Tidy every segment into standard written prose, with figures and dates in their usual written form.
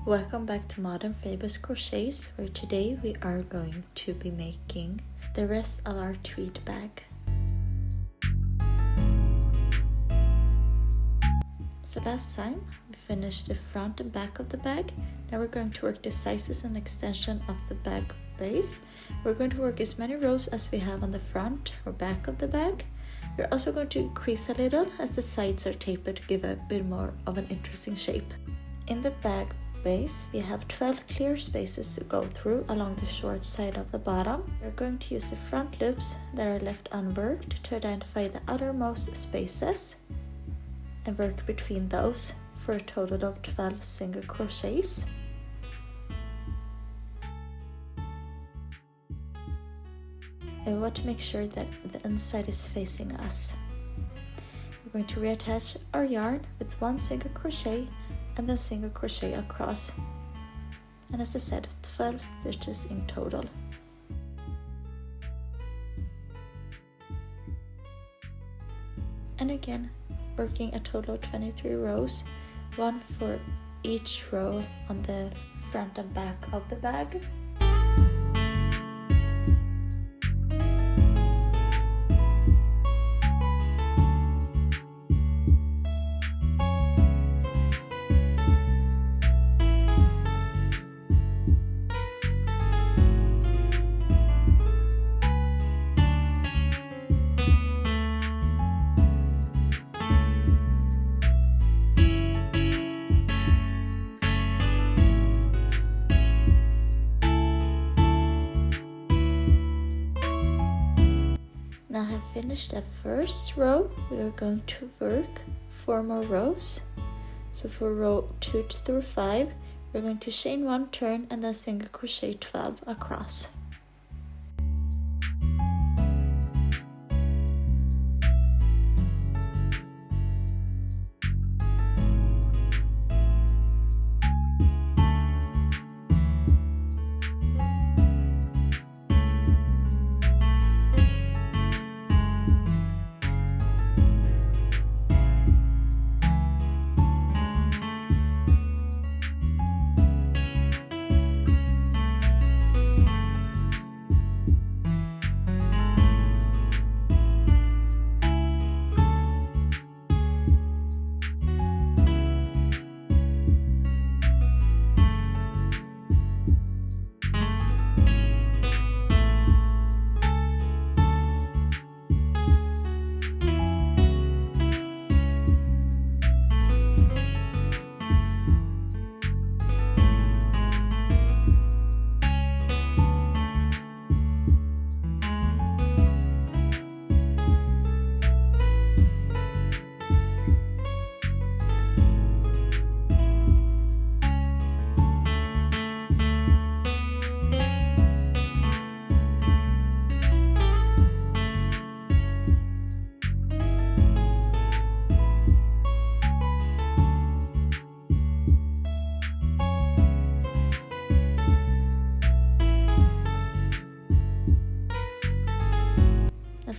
Welcome back to Modern Famous Crochets, where today we are going to be making the rest of our tweed bag. So last time we finished the front and back of the bag. Now we're going to work the sizes and extension of the bag base. We're going to work as many rows as we have on the front or back of the bag. We're also going to increase a little as the sides are tapered to give a bit more of an interesting shape. In the bag base, we have 12 clear spaces to go through along the short side of the bottom. We're going to use the front loops that are left unworked to identify the outermost spaces and work between those for a total of 12 single crochets. And we want to make sure that the inside is facing us. We're going to reattach our yarn with one single crochet and then single crochet across, and as I said, 12 stitches in total. And again, working a total of 23 rows, one for each row on the front and back of the bag. Now I have finished the first row. We are going to work 4 more rows. So for row 2 through 5, we're going to chain 1, turn, and then single crochet 12 across.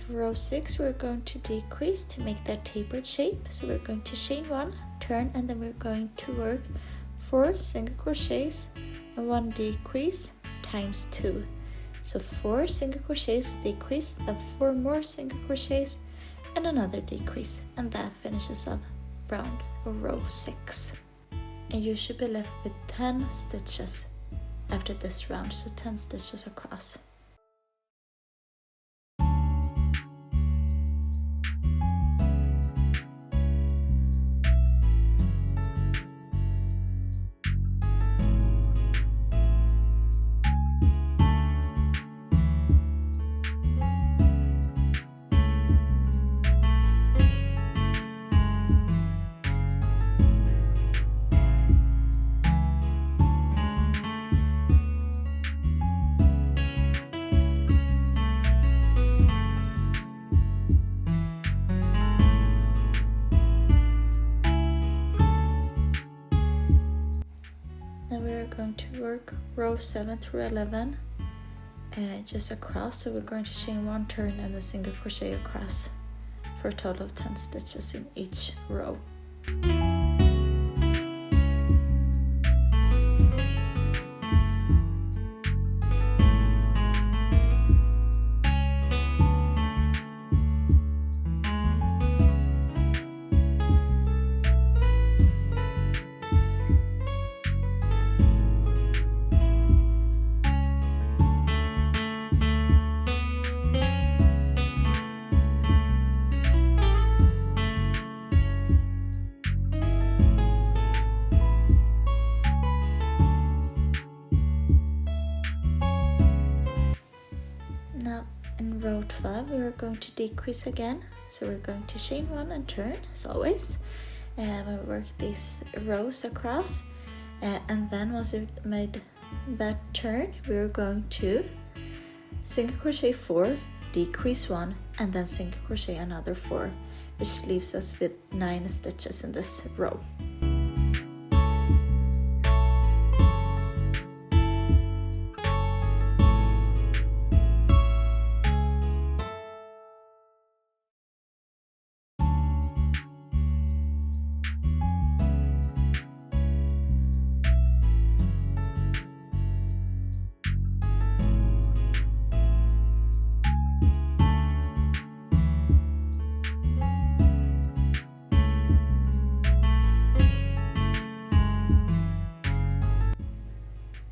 For row 6, we're going to decrease to make that tapered shape. So we're going to chain 1, turn, and then we're going to work 4 single crochets and 1 decrease times 2. So 4 single crochets, decrease, then 4 more single crochets and another decrease, and that finishes up round or row 6. And you should be left with 10 stitches after this round, so 10 stitches across. Going to work row 7 through 11 just across, so we're going to chain 1, turn, and a single crochet across for a total of 10 stitches in each row. row 12 we are going to decrease again, so we're going to chain 1 and turn as always, and we work these rows across, and then once we've made that turn we are going to single crochet 4, decrease 1, and then single crochet another 4, which leaves us with 9 stitches in this row.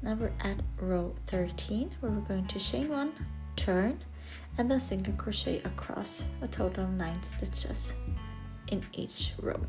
Now we're at row 13 where we're going to chain 1, turn, and then single crochet across, a total of 9 stitches in each row.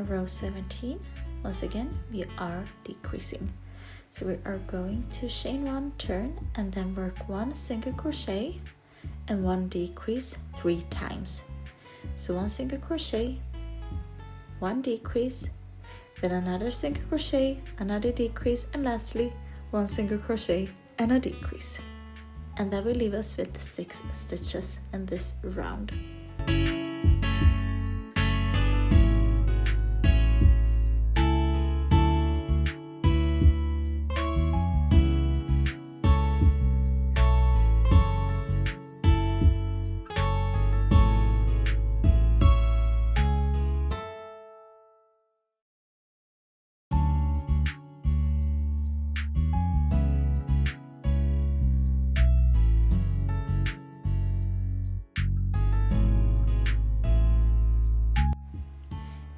Row 17, once again we are decreasing, so we are going to chain 1, turn, and then work 1 single crochet and 1 decrease 3 times. So 1 single crochet, 1 decrease, then another single crochet, another decrease, and lastly 1 single crochet and a decrease, and that will leave us with 6 stitches in this round.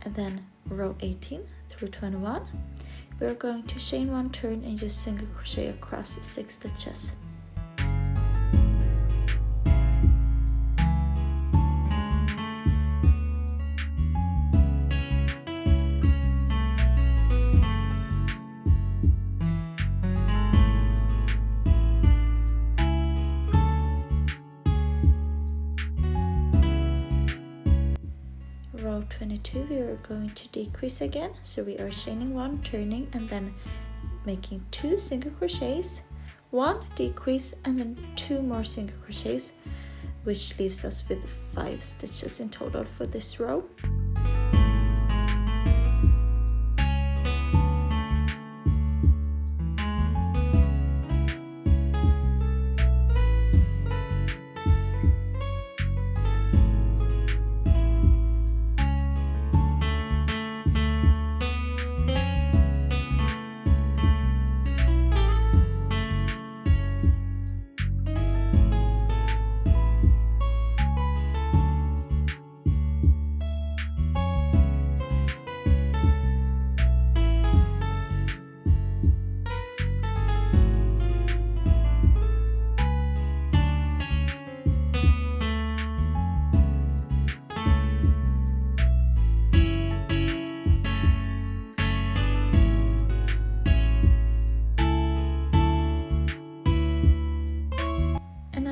And then row 18 through 21 we are going to chain 1, turn, and just single crochet across 6 stitches. Row 22 we are going to decrease again, so we are chaining 1, turning, and then making 2 single crochets, 1 decrease, and then 2 more single crochets, which leaves us with 5 stitches in total for this row.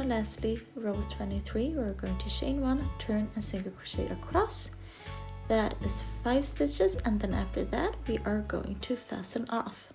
Lastly, row 23 we're going to chain 1, turn, and single crochet across. That is 5 stitches, and then after that we are going to fasten off.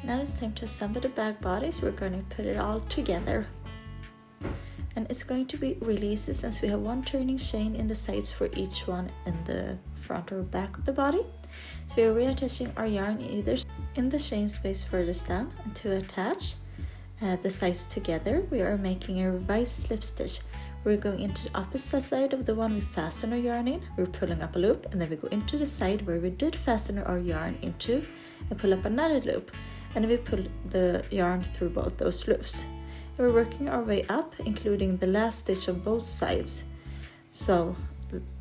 Now it's time to assemble the bag bodies. We're going to put it all together. And it's going to be really easy since we have one turning chain in the sides for each one in the front or back of the body. So we are reattaching our yarn either in the chain space furthest down, and to attach the sides together we are making a revised slip stitch. We're going into the opposite side of the one we fastened our yarn in. We're pulling up a loop, and then we go into the side where we did fasten our yarn into and pull up another loop, and then we pull the yarn through both those loops. And we're working our way up, including the last stitch on both sides, so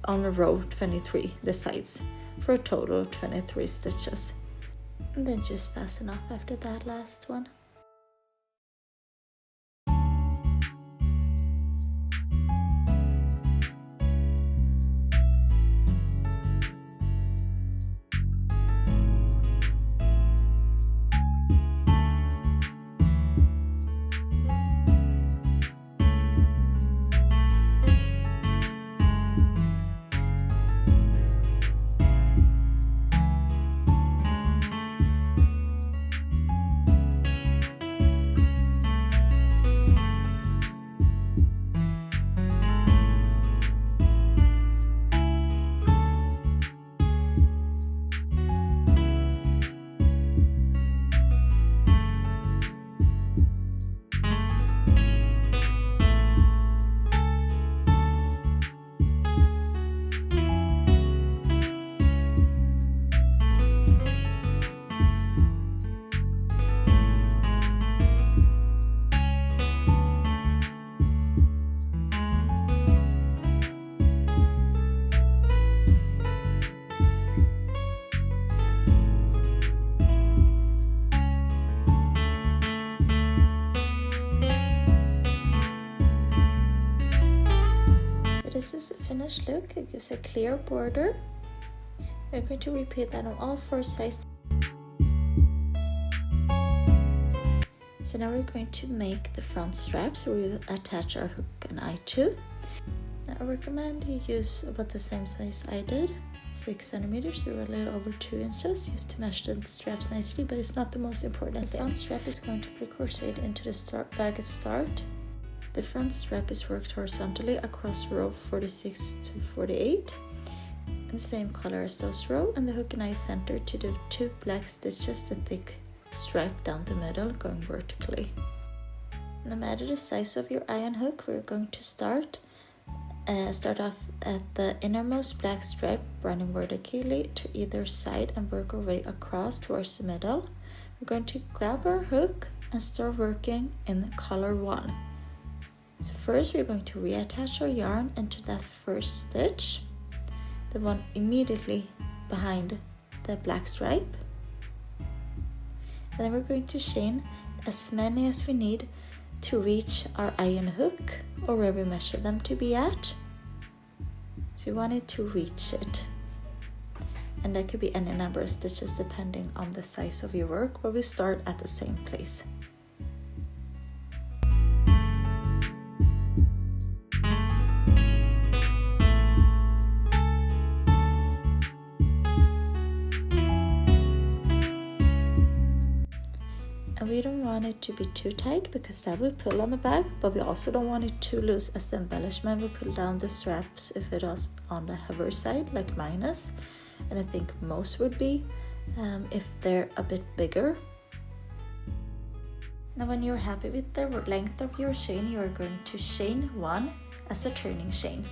on the row 23, the sides, for a total of 23 stitches. And then just fasten off after that last one. This is the finished look. It gives a clear border. We're going to repeat that on all 4 sides. So now we're going to make the front straps where we will attach our hook and eye to. Now I recommend you use about the same size I did, 6 centimeters or a little over 2 inches, used to measure the straps nicely, but it's not the most important thing. The front strap is going to be crocheted into the bag at start. The front strap is worked horizontally across row 46 to 48, in the same color as those rows, and the hook and eye centered to the 2 black stitches, the thick stripe down the middle going vertically. No matter the size of your eye and hook, we're going to start off at the innermost black stripe, running vertically to either side and work our way across towards the middle. We're going to grab our hook and start working in color 1. So first we're going to reattach our yarn into that first stitch, the one immediately behind the black stripe. And then we're going to chain as many as we need to reach our eye and hook, or where we measure them to be at. So we want it to reach it. And that could be any number of stitches depending on the size of your work, but we start at the same place. And we don't want it to be too tight because that will pull on the bag, but we also don't want it too loose as the embellishment will pull down the straps if it is on the heavier side like mine is, and I think most would be if they're a bit bigger. Now when you're happy with the length of your chain, you are going to chain 1 as a turning chain.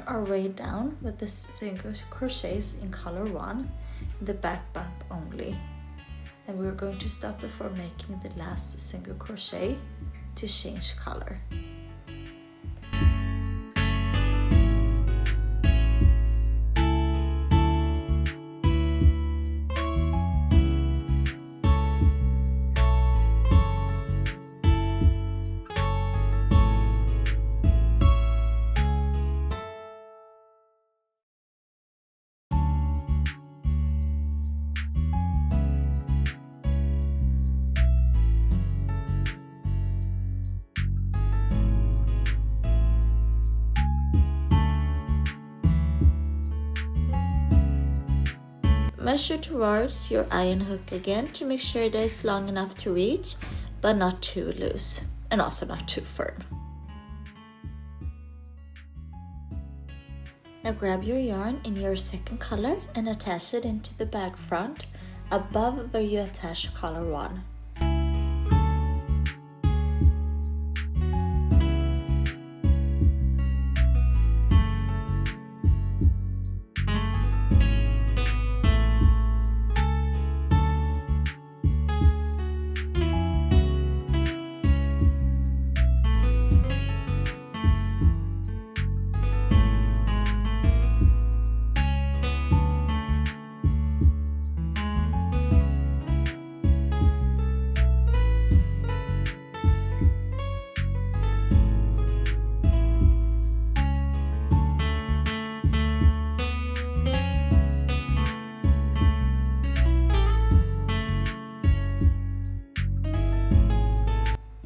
Our way down with the single crochets in color 1, the back bump only, and we're going to stop before making the last single crochet to change color. Measure towards your iron hook again to make sure that it's long enough to reach, but not too loose and also not too firm. Now grab your yarn in your second color and attach it into the bag front above where you attach color 1.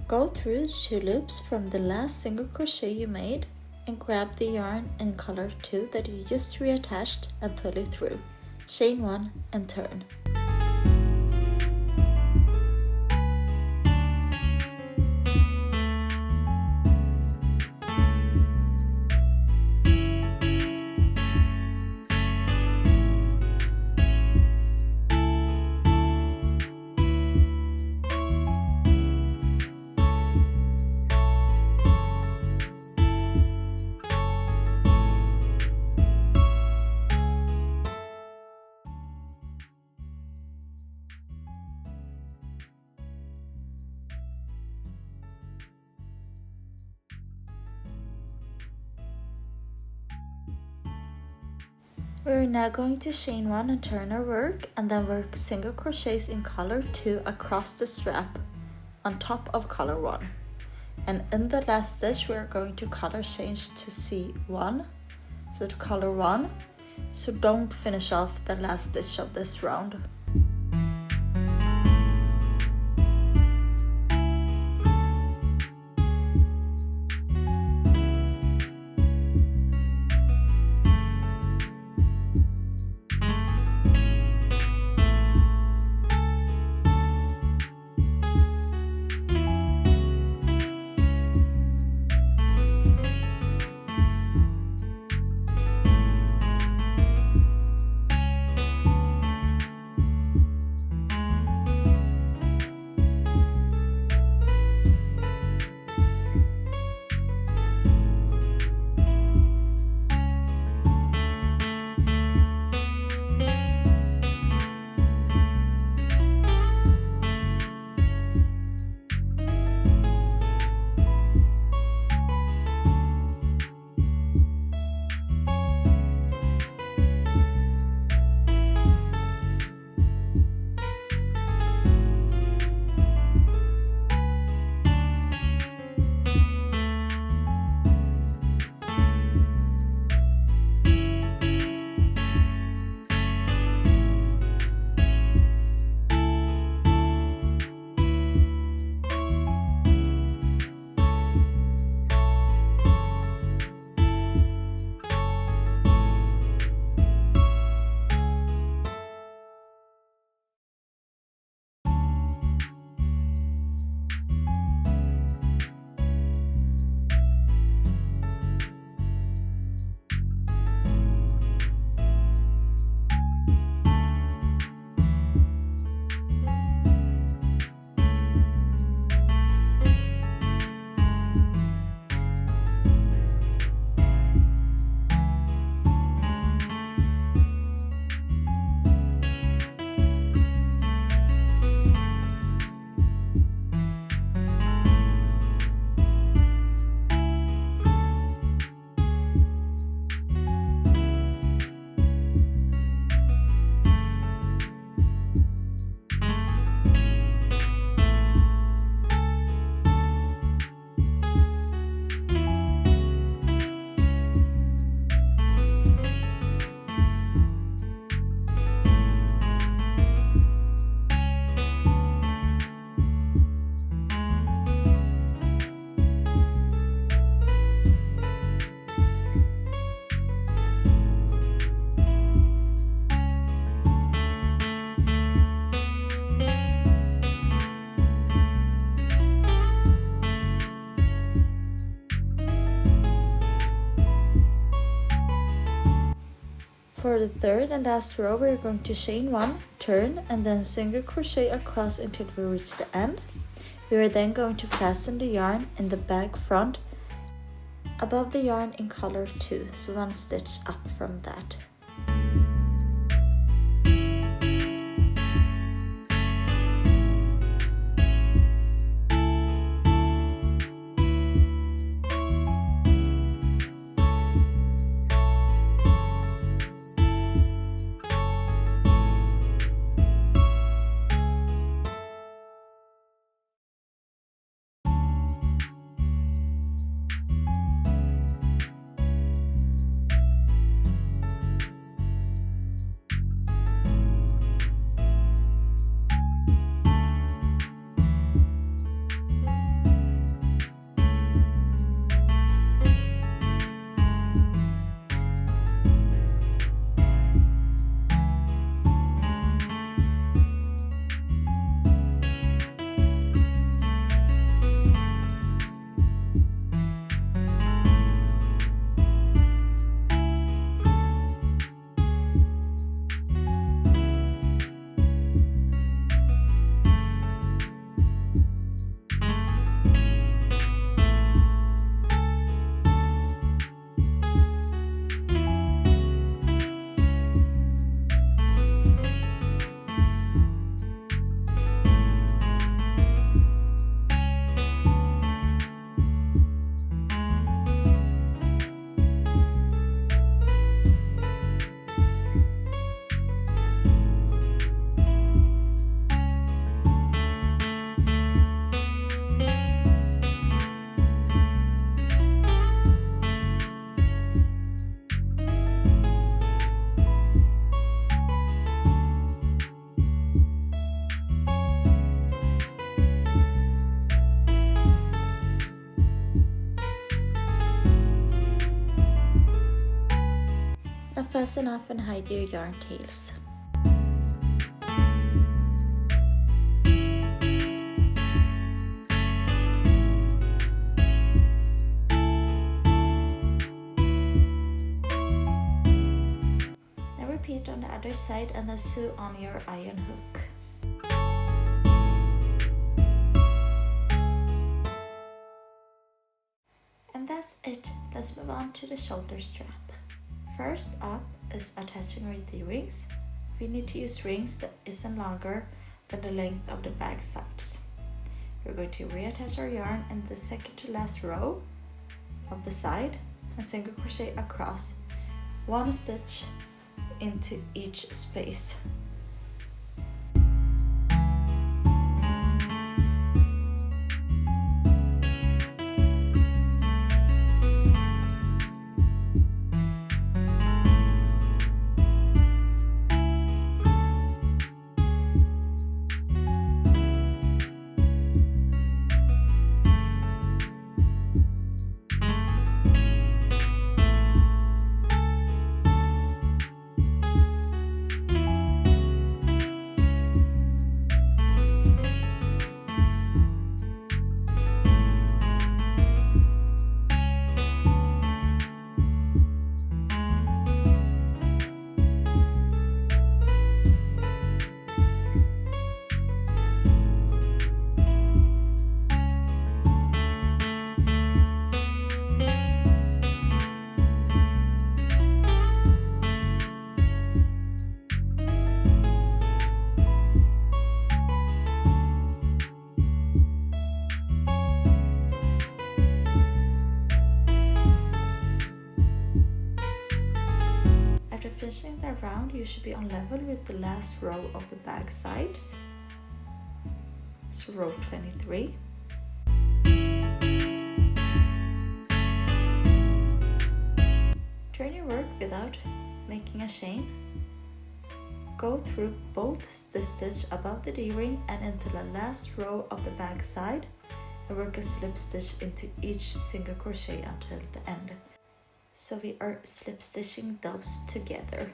Go through the 2 loops from the last single crochet you made and grab the yarn in color 2 that you just reattached and pull it through. Chain 1 and turn. We're now going to chain 1 and turn our work, and then work single crochets in color 2 across the strap on top of color 1. And in the last stitch we're going to color change to C1, so to color 1, so don't finish off the last stitch of this round. For the third and last row, we're going to chain 1, turn, and then single crochet across until we reach the end. We are then going to fasten the yarn in the bag front above the yarn in color 2, so 1 stitch up from that. Now fasten off and hide your yarn tails. Now repeat on the other side and then sew on your iron hook. And that's it. Let's move on to the shoulder strap. First up is attaching our D-rings. We need to use rings that isn't longer than the length of the bag sides. We're going to reattach our yarn in the second to last row of the side and single crochet across, 1 stitch into each space. Finishing that round, you should be on level with the last row of the bag sides. So row 23. Turn your work without making a chain. Go through both the stitch above the D-ring and into the last row of the bag side and work a slip stitch into each single crochet until the end. So we are slip stitching those together.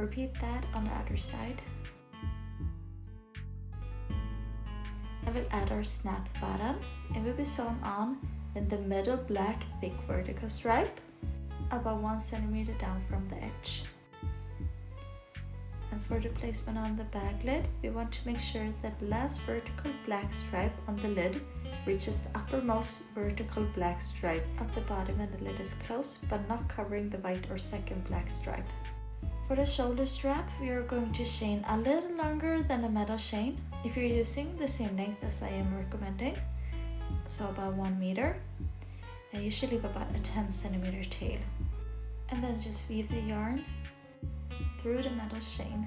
Repeat that on the other side. And we'll add our snap button. It will be sewn on in the middle black thick vertical stripe, about 1 centimeter down from the edge. And for the placement on the bag lid, we want to make sure that the last vertical black stripe on the lid reaches the uppermost vertical black stripe of the body when the lid is closed, but not covering the white or second black stripe. For the shoulder strap, we are going to chain a little longer than a metal chain if you're using the same length as I am recommending, so about 1 meter, and you should leave about a 10 centimeter tail. And then just weave the yarn through the metal chain,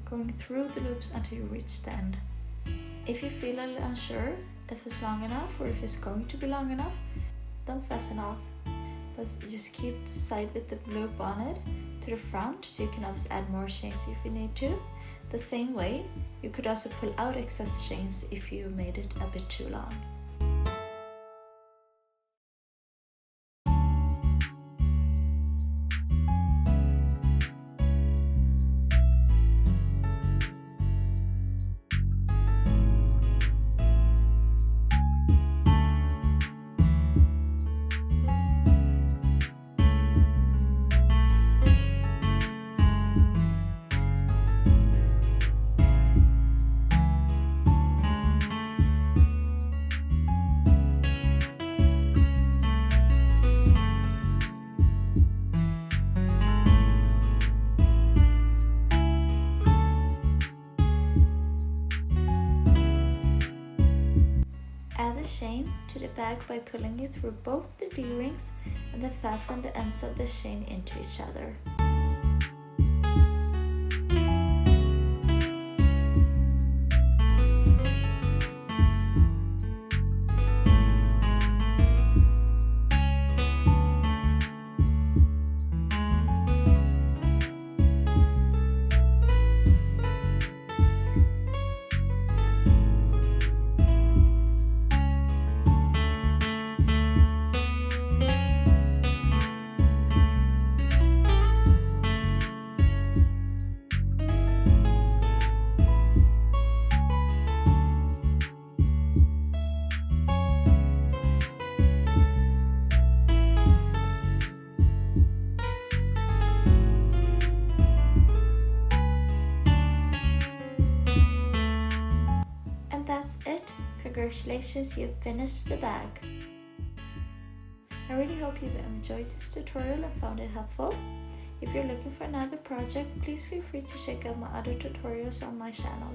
going through the loops until you reach the end. If you feel a little unsure if it's long enough or if it's going to be long enough, don't fasten off, but just keep the side with the loop on it to the front, so you can always add more chains if you need to. The same way, you could also pull out excess chains if you made it a bit too long. Add the chain to the bag by pulling it through both the D-rings and then fasten the ends of the chain into each other. Congratulations, you've finished the bag. I really hope you've enjoyed this tutorial and found it helpful. If you're looking for another project, please feel free to check out my other tutorials on my channel.